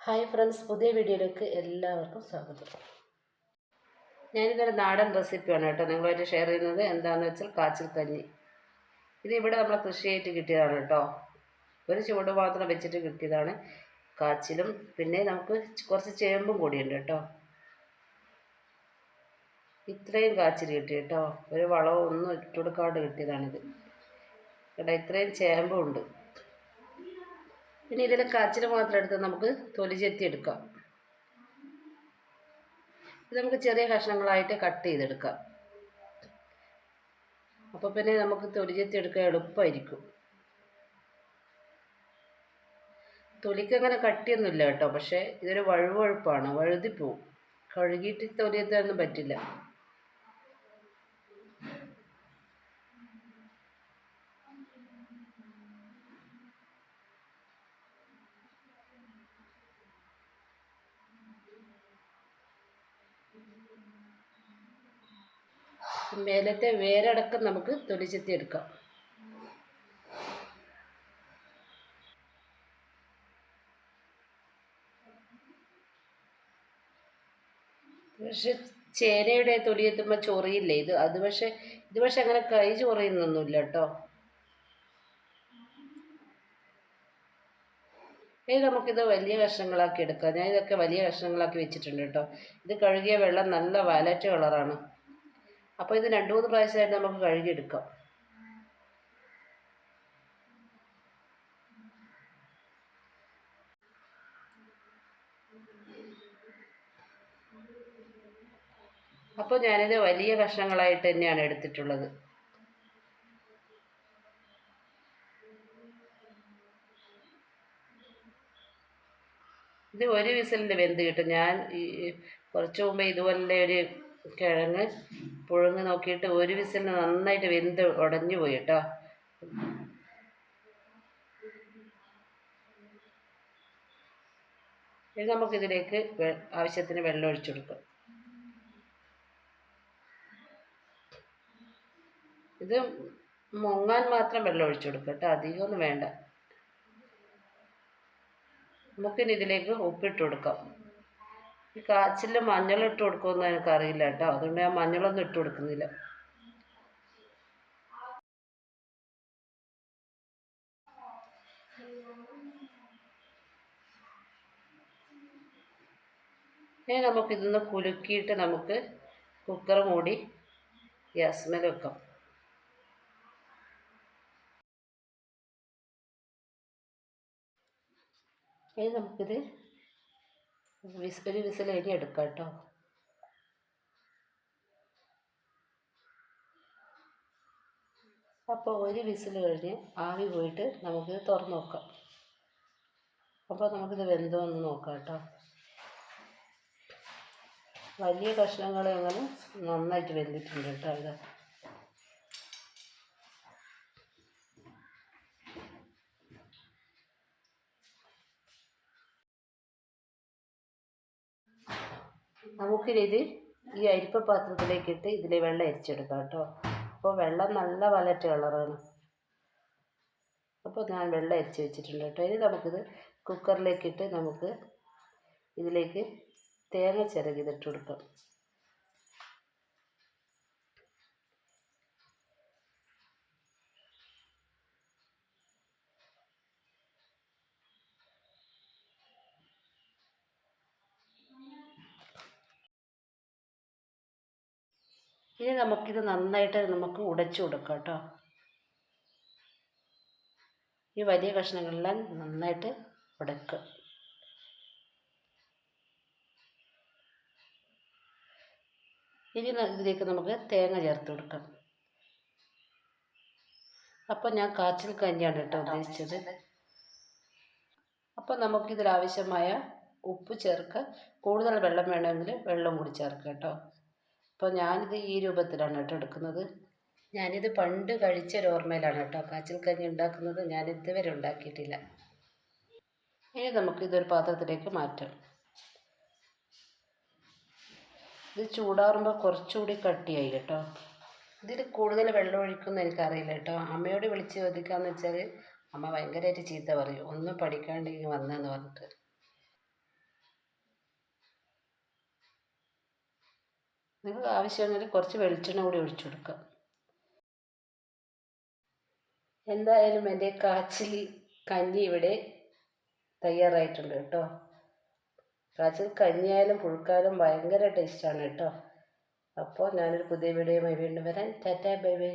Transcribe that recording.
Hi friends, പുതിയ വീഡിയോയിലേക്ക് എല്ലാവർക്കും സ്വാഗതം. ഞാനിതൊരു നാടൻ റെസിപ്പിയാണ് കേട്ടോ നിങ്ങളുമായിട്ട് ഷെയർ ചെയ്യുന്നത്. എന്താണെന്ന് വെച്ചാൽ കാച്ചിൽ കഞ്ഞി. ഇതിവിടെ നമ്മൾ കൃഷിയായിട്ട് കിട്ടിയതാണ് കേട്ടോ. ഒരു ചൂട് മാത്രം വെച്ചിട്ട് കിട്ടിയതാണ്. കാച്ചിലും പിന്നെ നമുക്ക് കുറച്ച് ചേമ്പും കൂടിയുണ്ട് കേട്ടോ. ഇത്രയും കാച്ചിൽ കിട്ടി കേട്ടോ. ഒരു വളവും ഒന്നും ഇട്ടുകൊടുക്കാണ്ട് കിട്ടിയതാണിത് കേട്ടോ. ഇത്രയും ചേമ്പും ഉണ്ട്. പിന്നെ ഇതിൽ കാച്ചിൽ മാത്രം എടുത്ത് നമുക്ക് തൊലി ചെത്തി എടുക്കാം. ഇത് നമുക്ക് ചെറിയ കഷ്ണങ്ങളായിട്ട് കട്ട് ചെയ്തെടുക്കാം. അപ്പോൾ പിന്നെ നമുക്ക് തൊലി ചെത്തി എടുക്കാൻ എളുപ്പമായിരിക്കും. തൊലിക്ക് അങ്ങനെ കട്ടിയൊന്നുമില്ല കേട്ടോ, പക്ഷേ ഇതൊരു വഴുവഴുപ്പാണ്, വഴുതിപ്പോവും. കഴുകിയിട്ട് തൊലി ചെത്താനൊന്നും പറ്റില്ല. മേലത്തെ വേരടക്കം നമുക്ക് തൊലി ചെത്തി എടുക്കാം. പക്ഷെ ചേനയുടെ തൊലി എത്തുമ്പോൾ ചൊറിയില്ലേ ഇത് പക്ഷെ അങ്ങനെ കൈ ചൊറിയുന്നൊന്നുമില്ല കേട്ടോ. ഇനി നമുക്കിത് വലിയ കഷ്ണങ്ങളാക്കി എടുക്കാം. ഞാൻ ഇതൊക്കെ വലിയ കഷ്ണങ്ങളാക്കി വെച്ചിട്ടുണ്ട് കേട്ടോ. ഇത് കഴുകിയ വെള്ളം നല്ല വയലറ്റ് കളറാണ്. അപ്പോൾ ഇത് 2-3 പ്രാവശ്യമായിട്ട് നമുക്ക് കഴുകിയെടുക്കാം. അപ്പോൾ ഞാനിത് വലിയ കഷ്ണങ്ങളായിട്ട് തന്നെയാണ് എടുത്തിട്ടുള്ളത്. ഇത് ഒരു വിസിലിൽ വെന്ത് കിട്ടും. ഞാൻ കുറച്ച് മുമ്പ് ഇതുപോലെ ഒരു കിഴങ്ങ് പുഴുങ്ങ് നോക്കിയിട്ട് ഒരു വിസിലിന് നന്നായിട്ട് വെന്ത് ഉടഞ്ഞു പോയി കേട്ടോ. ഇനി നമുക്കിതിലേക്ക് ആവശ്യത്തിന് വെള്ളം ഒഴിച്ചു കൊടുക്കാം. ഇത് മുങ്ങാൻ മാത്രം വെള്ളം ഒഴിച്ചു കൊടുക്കുക കേട്ടോ, അധികമൊന്നും വേണ്ട. നമുക്കിനി ഇതിലേക്ക് ഉപ്പിട്ട് കൊടുക്കാം. ഈ കാച്ചിൽ മഞ്ഞളിട്ട് കൊടുക്കുമെന്ന് എനിക്കറിയില്ല കേട്ടോ, അതുകൊണ്ട് ഞാൻ മഞ്ഞളൊന്നും ഇട്ട് കൊടുക്കുന്നില്ല. ഇനി നമുക്കിതൊന്ന് കുലുക്കിയിട്ട് നമുക്ക് കുക്കർ മൂടി ഗ്യാസ്മേൽ വെക്കാം. ഇനി നമുക്കിത് ഒരു വിസിൽ കഴിഞ്ഞ് എടുക്കാം കേട്ടോ. അപ്പോൾ ഒരു വിസിൽ കഴിഞ്ഞ് ആവി പോയിട്ട് നമുക്കിത് തുറന്ന് നോക്കാം. അപ്പോൾ നമുക്കിത് വെന്തോ എന്ന് നോക്കാം കേട്ടോ. വലിയ കഷ്ണങ്ങൾ അങ്ങനെ നന്നായിട്ട് വെന്തിട്ടുണ്ട് കേട്ടോ. ഇത് നമുക്കിത് ഈ അരിപ്പ പാത്രത്തിലേക്കിട്ട് ഇതിൽ വെള്ളം അരിച്ചെടുക്കാം കേട്ടോ. അപ്പോൾ വെള്ളം നല്ല വയലറ്റ് കളറാണ്. അപ്പോൾ ഞാൻ വെള്ളം അരിച്ച് വെച്ചിട്ടുണ്ട് കേട്ടോ. ഇനി നമുക്കിത് കുക്കറിലേക്കിട്ട് നമുക്ക് ഇതിലേക്ക് തേങ്ങ ചിരകിതിട്ട് കൊടുക്കാം. ഇനി നമുക്കിത് നന്നായിട്ട് നമുക്ക് ഉടച്ചു കൊടുക്കാം കേട്ടോ. ഈ വലിയ കഷ്ണങ്ങളെല്ലാം നന്നായിട്ട് ഉടക്കുക. ഇനി ഇതിലേക്ക് നമുക്ക് തേങ്ങ ചേർത്ത് കൊടുക്കാം. അപ്പോൾ ഞാൻ കാച്ചിൽ കഞ്ഞിയാണ് കേട്ടോ ഉദ്ദേശിച്ചത്. അപ്പോൾ നമുക്കിതിലാവശ്യമായ ഉപ്പ് ചേർക്കുക. കൂടുതൽ വെള്ളം വേണമെങ്കിൽ വെള്ളം കൂടി ചേർക്കുക കേട്ടോ. അപ്പോൾ ഞാനിത് ഈ രൂപത്തിലാണ് കേട്ടോ എടുക്കുന്നത്. ഞാനിത് പണ്ട് കഴിച്ചൊരോർമ്മയിലാണ് കേട്ടോ കാച്ചിൽ കഞ്ഞി ഉണ്ടാക്കുന്നത്. ഞാൻ ഇതുവരെ ഉണ്ടാക്കിയിട്ടില്ല. ഇനി നമുക്കിതൊരു പാത്രത്തിലേക്ക് മാറ്റാം. ഇത് ചൂടാറുമ്പോൾ കുറച്ചുകൂടി കട്ടിയായി കേട്ടോ. ഇതിൽ കൂടുതൽ വെള്ളം ഒഴിക്കുമെന്ന് എനിക്കറിയില്ല കേട്ടോ. അമ്മയോട് വിളിച്ച് ചോദിക്കാമെന്ന് വെച്ചാൽ അമ്മ ഭയങ്കരമായിട്ട് ചീത്ത പറയും, ഒന്നും പഠിക്കാണ്ട് വന്നതെന്ന് പറഞ്ഞിട്ട്. നിങ്ങൾക്ക് ആവശ്യമെങ്കിൽ കുറച്ച് വെളിച്ചെണ്ണ കൂടി ഒഴിച്ചു കൊടുക്കാം. എന്തായാലും എൻ്റെ കാച്ചിൽ കഞ്ഞി ഇവിടെ തയ്യാറായിട്ടുണ്ട് കേട്ടോ. കാച്ചിൽ കഞ്ഞിയായാലും പുഴുക്കായാലും ഭയങ്കര ടേസ്റ്റാണ് കേട്ടോ. അപ്പോൾ ഞാനൊരു പുതിയ വീഡിയോയുമായി വീണ്ടും വരാം. Tata bye bye.